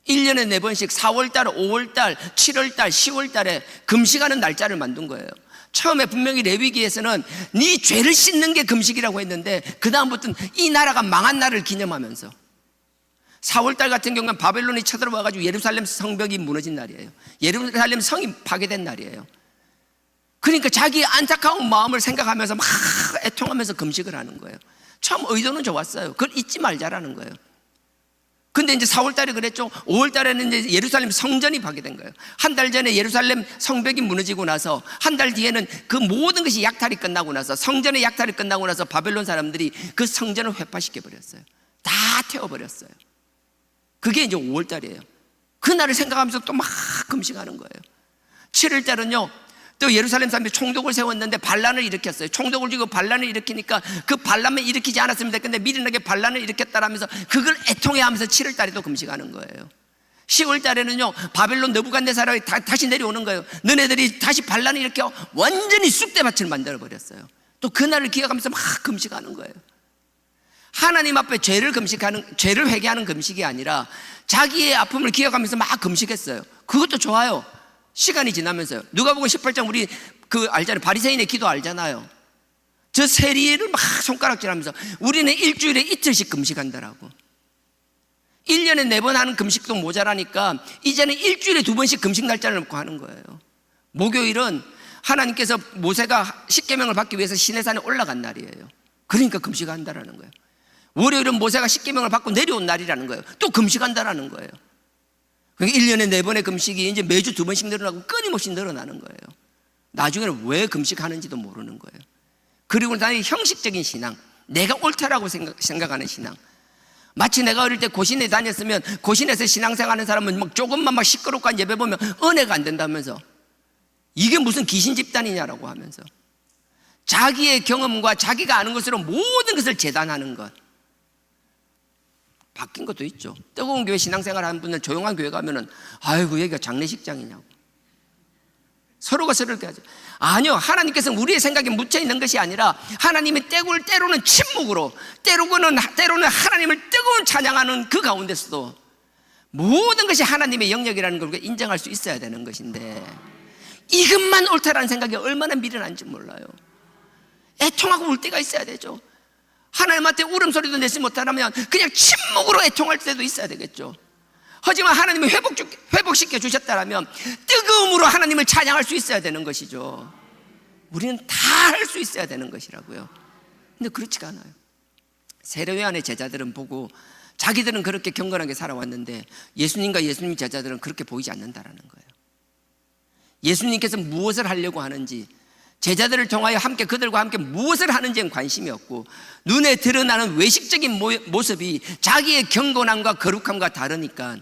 1년에 4번씩 4월달, 5월달, 7월달, 10월달에 금식하는 날짜를 만든 거예요. 처음에 분명히 레위기에서는 네 죄를 씻는 게 금식이라고 했는데 그 다음부터는 이 나라가 망한 날을 기념하면서 4월달 같은 경우는 바벨론이 쳐들어와가지고 예루살렘 성벽이 무너진 날이에요. 예루살렘 성이 파괴된 날이에요. 그러니까 자기의 안타까운 마음을 생각하면서 막 애통하면서 금식을 하는 거예요. 처음 의도는 좋았어요. 그걸 잊지 말자라는 거예요. 근데 이제 4월달에 그랬죠. 5월달에는 이제 예루살렘 성전이 파괴된 거예요. 한 달 전에 예루살렘 성벽이 무너지고 나서 한 달 뒤에는 그 모든 것이 약탈이 끝나고 나서, 성전의 약탈이 끝나고 나서 바벨론 사람들이 그 성전을 회파시켜 버렸어요. 다 태워버렸어요. 그게 이제 5월달이에요. 그날을 생각하면서 또 막 금식하는 거예요. 7월달은요, 또 예루살렘 사람들이 총독을 세웠는데 반란을 일으켰어요. 총독을 주고 반란을 일으키니까 그 반란을 일으키지 않았으면 됐는데 미련하게 반란을 일으켰다라면서 그걸 애통해하면서 7월달에도 금식하는 거예요. 10월달에는요, 바벨론 느부갓네살이 다시 내려오는 거예요. 너네들이 다시 반란을 일으켜 완전히 쑥대밭을 만들어버렸어요. 또 그날을 기억하면서 막 금식하는 거예요. 하나님 앞에 죄를 회개하는 금식이 아니라 자기의 아픔을 기억하면서 막 금식했어요. 그것도 좋아요. 시간이 지나면서요. 누가복음 18장 우리 알잖아요. 바리새인의 기도 알잖아요. 저 세리를 막 손가락질하면서 우리는 일주일에 이틀씩 금식한다라고. 1년에 4번 하는 금식도 모자라니까 이제는 일주일에 2번씩 금식 날짜를 놓고 하는 거예요. 목요일은 하나님께서 모세가 십계명을 받기 위해서 시내산에 올라간 날이에요. 그러니까 금식한다라는 거예요. 월요일은 모세가 십계명을 받고 내려온 날이라는 거예요. 또 금식한다라는 거예요. 그러니까 1년에 4번의 금식이 이제 매주 2번씩 늘어나고 끊임없이 늘어나는 거예요. 나중에는 왜 금식하는지도 모르는 거예요. 그리고 나의 형식적인 신앙, 내가 옳다라고 생각하는 신앙. 마치 내가 어릴 때 고신에 다녔으면 고신에서 신앙생활하는 사람은 막 조금만 막 시끄럽고 한 예배 보면 은혜가 안 된다면서, 이게 무슨 귀신 집단이냐라고 하면서 자기의 경험과 자기가 아는 것으로 모든 것을 재단하는 것. 바뀐 것도 있죠. 뜨거운 교회 신앙생활 하는 분들 조용한 교회 가면은 아이고 여기가 장례식장이냐고 서로가 서로를 하죠. 아니요, 하나님께서는 우리의 생각에 묻혀 있는 것이 아니라 하나님의 때로는 침묵으로, 때로는 하나님을 뜨거운 찬양하는 그 가운데서도 모든 것이 하나님의 영역이라는 걸 우리가 인정할 수 있어야 되는 것인데, 이것만 옳다라는 생각이 얼마나 미련한지 몰라요. 애통하고 울 때가 있어야 되죠. 하나님한테 울음소리도 내지 못하면 그냥 침묵으로 애통할 때도 있어야 되겠죠. 하지만 하나님이 회복시켜 주셨다면 뜨거움으로 하나님을 찬양할 수 있어야 되는 것이죠. 우리는 다 할 수 있어야 되는 것이라고요. 근데 그렇지가 않아요. 세례요한의 제자들은 보고 자기들은 그렇게 경건하게 살아왔는데 예수님과 예수님 제자들은 그렇게 보이지 않는다라는 거예요. 예수님께서 무엇을 하려고 하는지, 제자들을 통하여 그들과 함께 무엇을 하는지엔 관심이 없고, 눈에 드러나는 외식적인 모습이 자기의 경건함과 거룩함과 다르니까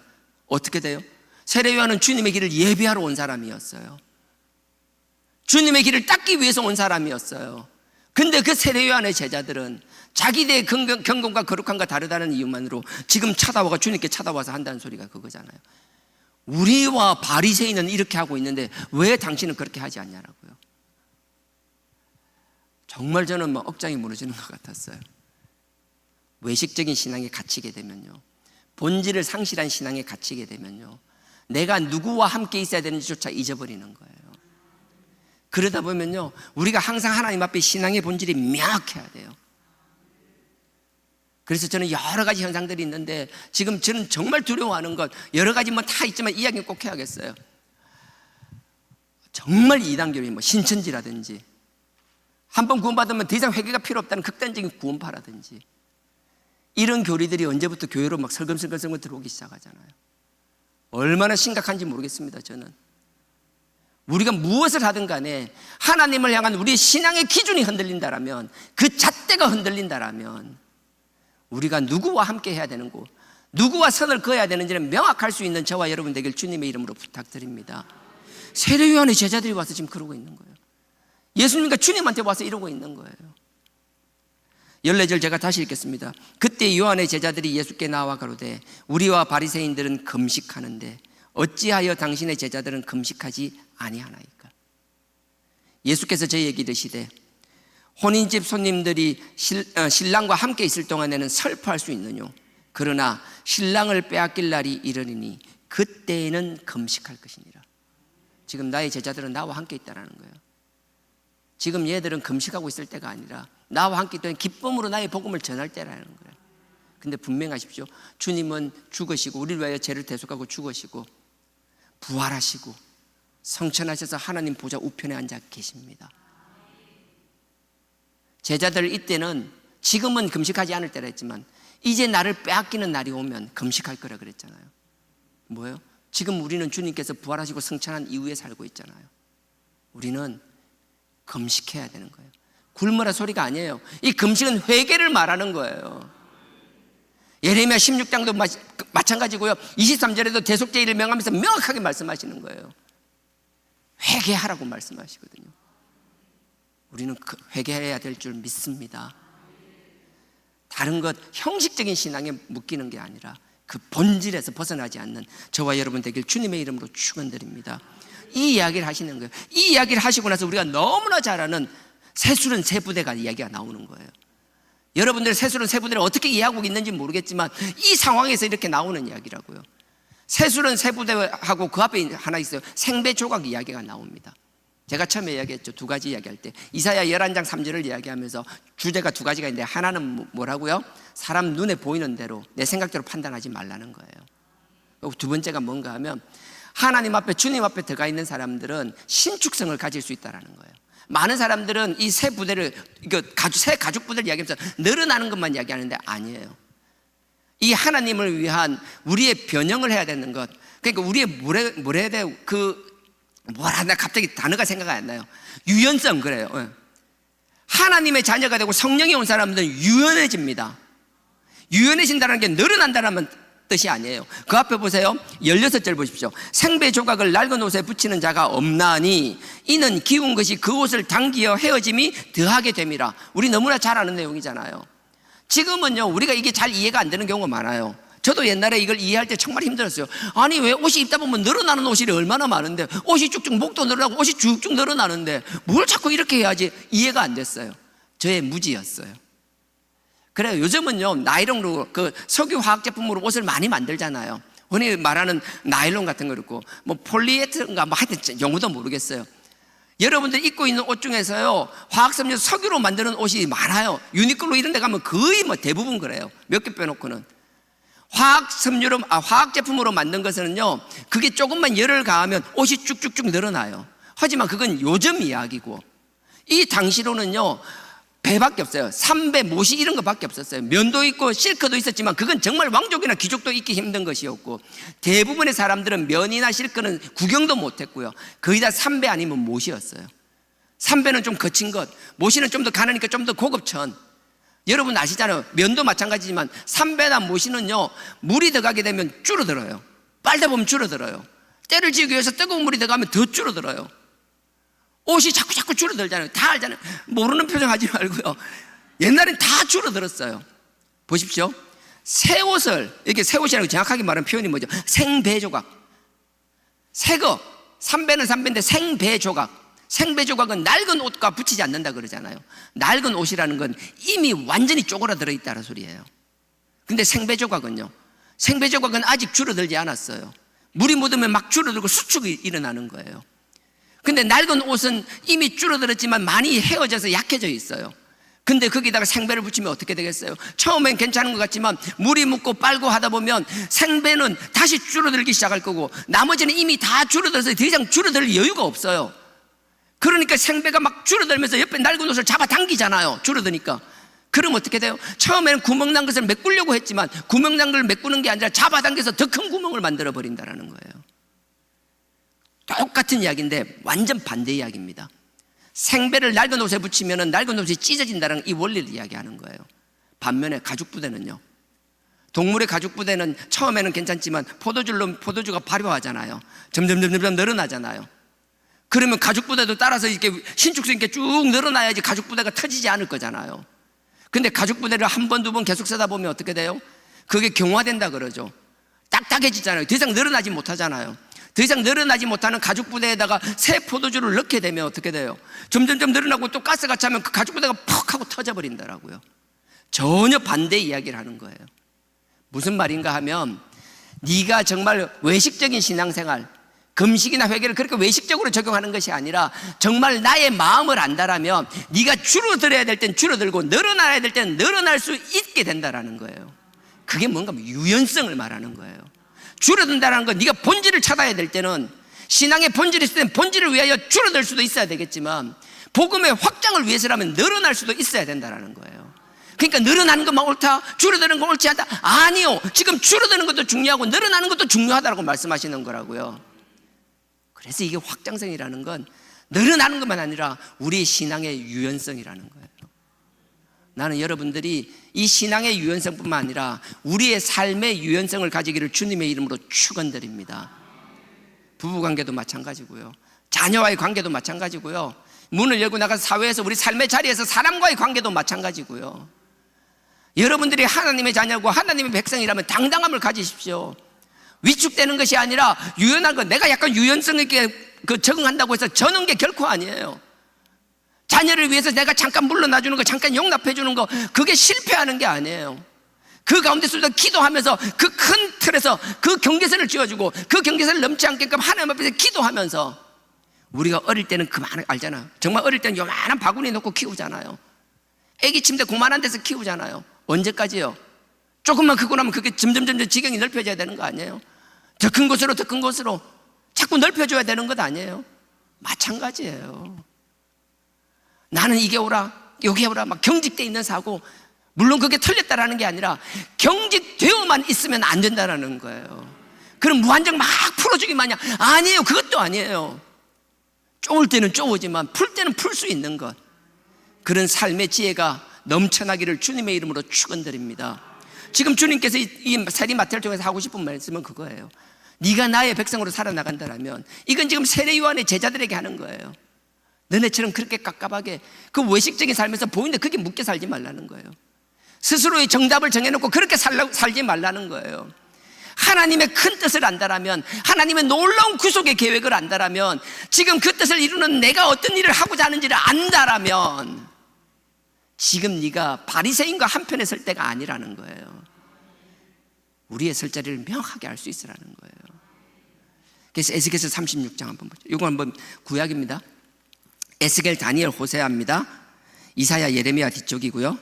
어떻게 돼요? 세례요한은 주님의 길을 예비하러 온 사람이었어요. 주님의 길을 닦기 위해서 온 사람이었어요. 근데 그 세례요한의 제자들은 자기들의 경건과 거룩함과 다르다는 이유만으로 지금 주님께 찾아와서 한다는 소리가 그거잖아요. 우리와 바리새인은 이렇게 하고 있는데 왜 당신은 그렇게 하지 않냐라고요. 정말 저는 막 억장이 무너지는 것 같았어요. 외식적인 신앙에 갇히게 되면요, 본질을 상실한 신앙에 갇히게 되면요, 내가 누구와 함께 있어야 되는지조차 잊어버리는 거예요. 그러다 보면요, 우리가 항상 하나님 앞에 신앙의 본질이 명확해야 돼요. 그래서 저는 여러 가지 현상들이 있는데 지금 저는 정말 두려워하는 것, 여러 가지 뭐 다 있지만 이야기 꼭 해야겠어요. 정말 이단교리, 신천지라든지, 한번 구원받으면 더 이상 회개가 필요 없다는 극단적인 구원파라든지, 이런 교리들이 언제부터 교회로 막 설금설금 들어오기 시작하잖아요. 얼마나 심각한지 모르겠습니다. 저는 우리가 무엇을 하든 간에 하나님을 향한 우리의 신앙의 기준이 흔들린다라면, 그 잣대가 흔들린다라면 우리가 누구와 함께 해야 되는 거, 누구와 선을 그어야 되는지는 명확할 수 있는 저와 여러분 되길 주님의 이름으로 부탁드립니다. 세례요한의 제자들이 와서 지금 그러고 있는 거예요. 예수님과 주님한테 와서 이러고 있는 거예요. 14절 제가 다시 읽겠습니다. 그때 요한의 제자들이 예수께 나와 가로되 우리와 바리새인들은 금식하는데 어찌하여 당신의 제자들은 금식하지 아니하나이까. 예수께서 저희에게 이르시되 혼인집 손님들이 신랑과 함께 있을 동안에는 슬퍼할 수 있느뇨. 그러나 신랑을 빼앗길 날이 이르리니 그때에는 금식할 것이니라. 지금 나의 제자들은 나와 함께 있다는 거예요. 지금 얘들은 금식하고 있을 때가 아니라 나와 함께 있던 기쁨으로 나의 복음을 전할 때라는 거예요. 근데 분명하십시오. 주님은 죽으시고 우리를 위하여 죄를 대속하고 죽으시고 부활하시고 성천하셔서 하나님 보좌 우편에 앉아 계십니다. 제자들 이때는, 지금은 금식하지 않을 때라 했지만 이제 나를 빼앗기는 날이 오면 금식할 거라 그랬잖아요. 뭐예요? 지금 우리는 주님께서 부활하시고 승천한 이후에 살고 있잖아요. 우리는 금식해야 되는 거예요. 굶으라 소리가 아니에요. 이 금식은 회개를 말하는 거예요. 예레미야 16장도 마찬가지고요. 23절에도 대속죄일을 명하면서 명확하게 말씀하시는 거예요. 회개하라고 말씀하시거든요. 우리는 회개해야 될 줄 믿습니다. 다른 것 형식적인 신앙에 묶이는 게 아니라 그 본질에서 벗어나지 않는 저와 여러분 되길 주님의 이름으로 축원드립니다. 이 이야기를 하시는 거예요. 이 이야기를 하시고 나서 우리가 너무나 잘 아는 새술은 새 부대가 이야기가 나오는 거예요. 여러분들 새술은 새 부대를 어떻게 이해하고 있는지 모르겠지만 이 상황에서 이렇게 나오는 이야기라고요. 새술은 새 부대하고 그 앞에 하나 있어요. 생배 조각 이야기가 나옵니다. 제가 처음에 이야기했죠. 두 가지 이야기할 때 이사야 11장 3절을 이야기하면서 주제가 두 가지가 있는데 하나는 뭐라고요? 사람 눈에 보이는 대로 내 생각대로 판단하지 말라는 거예요. 두 번째가 뭔가 하면 하나님 앞에 주님 앞에 들어가 있는 사람들은 신축성을 가질 수 있다는 거예요. 많은 사람들은 이 새 부대를 새 가죽 부대를 이야기하면서 늘어나는 것만 이야기하는데 아니에요. 이 하나님을 위한 우리의 변형을 해야 되는 것, 그러니까 우리의 뭘 해야 돼요? 나 갑자기 단어가 생각이 안 나요. 유연성, 그래요. 하나님의 자녀가 되고 성령이 온 사람들은 유연해집니다. 유연해진다는 게 늘어난다는 뜻이 아니에요. 그 앞에 보세요. 16절 보십시오. 생배 조각을 낡은 옷에 붙이는 자가 없나니 이는 기운 것이 그 옷을 당기어 헤어짐이 더하게 됨이라. 우리 너무나 잘 아는 내용이잖아요. 지금은요 우리가 이게 잘 이해가 안 되는 경우가 많아요. 저도 옛날에 이걸 이해할 때 정말 힘들었어요. 아니 왜 옷이 입다 보면 늘어나는 옷이 얼마나 많은데, 옷이 쭉쭉 목도 늘어나고 옷이 쭉쭉 늘어나는데 뭘 자꾸 이렇게 해야지, 이해가 안 됐어요. 저의 무지였어요. 그래요. 요즘은요 나일론으로 석유 화학 제품으로 옷을 많이 만들잖아요. 흔히 말하는 나일론 같은 거 있고 뭐 폴리에스터인가 뭐 하여튼 용어도 모르겠어요. 여러분들 입고 있는 옷 중에서요 화학섬유 석유로 만드는 옷이 많아요. 유니클로 이런 데 가면 거의 뭐 대부분 그래요. 몇 개 빼놓고는. 화학 제품으로 만든 것은요 그게 조금만 열을 가하면 옷이 쭉쭉쭉 늘어나요. 하지만 그건 요즘 이야기고, 이 당시로는요 배밖에 없어요. 삼배, 모시 이런 것밖에 없었어요. 면도 있고 실크도 있었지만 그건 정말 왕족이나 귀족도 입기 힘든 것이었고, 대부분의 사람들은 면이나 실크는 구경도 못했고요. 거의 다 삼배 아니면 못이었어요. 삼배는 좀 거친 것, 못이는 좀 더 가느니까 좀 더 고급천. 여러분 아시잖아요. 면도 마찬가지지만 삼배나 못이는요 물이 들어가게 되면 줄어들어요. 빨다 보면 줄어들어요. 때를 지우기 위해서 뜨거운 물이 들어가면 더 줄어들어요. 옷이 자꾸 줄어들잖아요. 다 알잖아요. 모르는 표정 하지 말고요. 옛날엔 다 줄어들었어요. 보십시오. 새 옷을, 이렇게 새 옷이라고 정확하게 말하는 표현이 뭐죠? 생배 조각. 새거, 삼배는 삼배인데 생배 조각. 생배 조각은 낡은 옷과 붙이지 않는다 그러잖아요. 낡은 옷이라는 건 이미 완전히 쪼그라들어 있다는 소리예요. 근데 생배 조각은요, 생배 조각은 아직 줄어들지 않았어요. 물이 묻으면 막 줄어들고 수축이 일어나는 거예요. 근데 낡은 옷은 이미 줄어들었지만 많이 헤어져서 약해져 있어요. 근데 거기다가 생배를 붙이면 어떻게 되겠어요? 처음엔 괜찮은 것 같지만 물이 묻고 빨고 하다 보면 생배는 다시 줄어들기 시작할 거고, 나머지는 이미 다 줄어들어서 더 이상 줄어들 여유가 없어요. 그러니까 생배가 막 줄어들면서 옆에 낡은 옷을 잡아당기잖아요. 줄어드니까. 그럼 어떻게 돼요? 처음에는 구멍난 것을 메꾸려고 했지만 구멍난 걸 메꾸는 게 아니라 잡아당겨서 더 큰 구멍을 만들어 버린다는 거예요. 똑같은 이야기인데 완전 반대 이야기입니다. 생배를 낡은 옷에 붙이면 낡은 옷이 찢어진다는 이 원리를 이야기하는 거예요. 반면에 가죽 부대는요, 동물의 가죽 부대는 처음에는 괜찮지만 포도주로 포도주가 발효하잖아요. 점점 늘어나잖아요. 그러면 가죽 부대도 따라서 이렇게 신축성 있게 쭉 늘어나야지 가죽 부대가 터지지 않을 거잖아요. 근데 가죽 부대를 한 번, 두 번 계속 쓰다 보면 어떻게 돼요? 그게 경화된다 그러죠. 딱딱해지잖아요. 더 이상 늘어나지 못하잖아요. 더 이상 늘어나지 못하는 가죽 부대에다가 새 포도주를 넣게 되면 어떻게 돼요? 점점점 늘어나고 또 가스가 차면 그 가죽 부대가 퍽 하고 터져버린다라고요. 전혀 반대 이야기를 하는 거예요. 무슨 말인가 하면, 네가 정말 외식적인 신앙생활, 금식이나 회개를 그렇게 외식적으로 적용하는 것이 아니라 정말 나의 마음을 안다라면 네가 줄어들어야 될 땐 줄어들고 늘어나야 될 땐 늘어날 수 있게 된다라는 거예요. 그게 뭔가 유연성을 말하는 거예요. 줄어든다는 건 네가 본질을 찾아야 될 때는, 신앙의 본질이 있을 때는 본질을 위하여 줄어들 수도 있어야 되겠지만 복음의 확장을 위해서라면 늘어날 수도 있어야 된다는 거예요. 그러니까 늘어나는 것만 옳다, 줄어드는 건 옳지 않다. 아니요, 지금 줄어드는 것도 중요하고 늘어나는 것도 중요하다고 말씀하시는 거라고요. 그래서 이게 확장성이라는 건 늘어나는 것만 아니라 우리의 신앙의 유연성이라는 거예요. 나는 여러분들이 이 신앙의 유연성뿐만 아니라 우리의 삶의 유연성을 가지기를 주님의 이름으로 축원드립니다. 부부관계도 마찬가지고요, 자녀와의 관계도 마찬가지고요, 문을 열고 나가서 사회에서 우리 삶의 자리에서 사람과의 관계도 마찬가지고요. 여러분들이 하나님의 자녀고 하나님의 백성이라면 당당함을 가지십시오. 위축되는 것이 아니라 유연한 것, 내가 약간 유연성 있게 적응한다고 해서 저는 게 결코 아니에요. 자녀를 위해서 내가 잠깐 물러나주는 거, 잠깐 용납해주는 거, 그게 실패하는 게 아니에요. 그 가운데서도 기도하면서 그 큰 틀에서 그 경계선을 쥐어주고 그 경계선을 넘지 않게끔 하나님 앞에서 기도하면서, 우리가 어릴 때는 그만 알잖아요. 정말 어릴 때는 요만한 바구니 넣고 키우잖아요. 애기 침대 고만한 데서 키우잖아요. 언제까지요? 조금만 크고 나면 그게 점점 지경이 넓혀져야 되는 거 아니에요? 더 큰 곳으로 더 큰 곳으로 자꾸 넓혀줘야 되는 것 아니에요? 마찬가지예요. 나는 이게 오라 여기 오라 막 경직되어 있는 사고, 물론 그게 틀렸다라는 게 아니라 경직되어만 있으면 안 된다라는 거예요. 그럼 무한정 막 풀어주기 마냥, 아니에요. 그것도 아니에요. 쪼을 때는 쪼우지만 풀 때는 풀 수 있는 것, 그런 삶의 지혜가 넘쳐나기를 주님의 이름으로 축원드립니다. 지금 주님께서 이 세리 마태를 통해서 하고 싶은 말씀은 그거예요. 네가 나의 백성으로 살아나간다라면, 이건 지금 세례 요한의 제자들에게 하는 거예요. 너네처럼 그렇게 깝깝하게 그 외식적인 삶에서 보이는데 그게 묻게 살지 말라는 거예요. 스스로의 정답을 정해놓고 그렇게 살지 말라는 거예요. 하나님의 큰 뜻을 안다라면, 하나님의 놀라운 구속의 계획을 안다라면, 지금 그 뜻을 이루는 내가 어떤 일을 하고자 하는지를 안다라면, 지금 네가 바리새인과 한편에 설 때가 아니라는 거예요. 우리의 설 자리를 명확하게 알 수 있으라는 거예요. 그래서 에스겔서 36장 한번 보죠. 이거 한번 구약입니다. 에스겔, 다니엘, 호세아입니다. 이사야, 예레미야 뒤쪽이고요.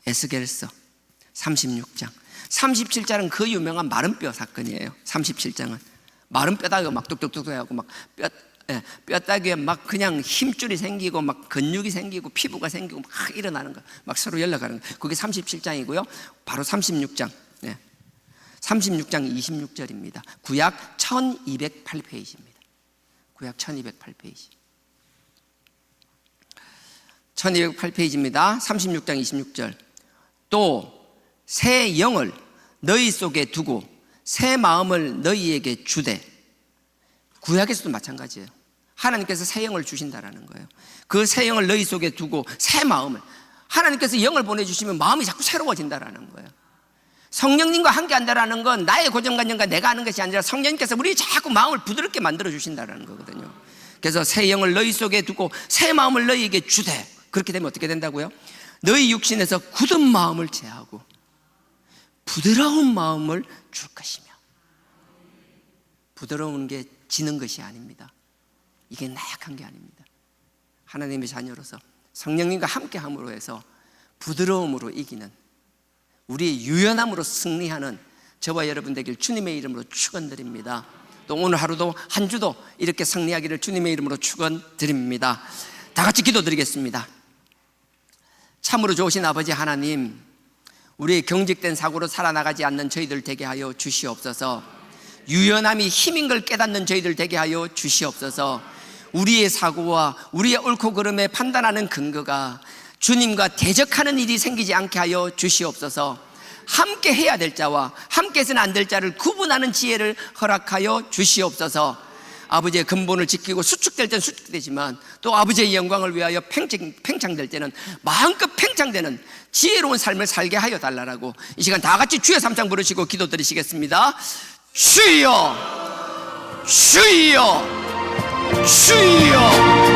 에스겔서 36장 37장은 그 유명한 마른 뼈 사건이에요. 37장은 마른 뼈다귀가 막 뚝뚝뚝 해갖고 막 뼈다귀에 막 그냥 힘줄이 생기고 막 근육이 생기고 피부가 생기고 막 일어나는 거, 막 서로 연락하는 거, 그게 37장이고요. 바로 36장 36장 26절입니다. 구약 1208페이지입니다. 구약 1208페이지 1208페이지입니다. 36장 26절. 또 새 영을 너희 속에 두고 새 마음을 너희에게 주되. 구약에서도 마찬가지예요. 하나님께서 새 영을 주신다라는 거예요. 그 새 영을 너희 속에 두고 새 마음을, 하나님께서 영을 보내주시면 마음이 자꾸 새로워진다라는 거예요. 성령님과 함께 한다라는 건 나의 고정관념과 내가 하는 것이 아니라 성령님께서 우리 자꾸 마음을 부드럽게 만들어 주신다라는 거거든요. 그래서 새 영을 너희 속에 두고 새 마음을 너희에게 주되. 그렇게 되면 어떻게 된다고요? 너희 육신에서 굳은 마음을 제하고 부드러운 마음을 줄 것이며. 부드러운 게 지는 것이 아닙니다. 이게 나약한 게 아닙니다. 하나님의 자녀로서 성령님과 함께 함으로 해서 부드러움으로 이기는, 우리의 유연함으로 승리하는 저와 여러분 되길 주님의 이름으로 축원드립니다. 또 오늘 하루도 한 주도 이렇게 승리하기를 주님의 이름으로 축원드립니다. 다 같이 기도드리겠습니다. 참으로 좋으신 아버지 하나님, 우리의 경직된 사고로 살아나가지 않는 저희들 되게 하여 주시옵소서. 유연함이 힘인 걸 깨닫는 저희들 되게 하여 주시옵소서. 우리의 사고와 우리의 옳고 그름에 판단하는 근거가 주님과 대적하는 일이 생기지 않게 하여 주시옵소서. 함께 해야 될 자와 함께 해서는 안 될 자를 구분하는 지혜를 허락하여 주시옵소서. 아버지의 근본을 지키고 수축될 때는 수축되지만 또 아버지의 영광을 위하여 팽창될 때는 마음껏 팽창되는 지혜로운 삶을 살게 하여 달라라고 이 시간 다 같이 주여 삼창 부르시고 기도드리시겠습니다. 주여, 주여, 주여.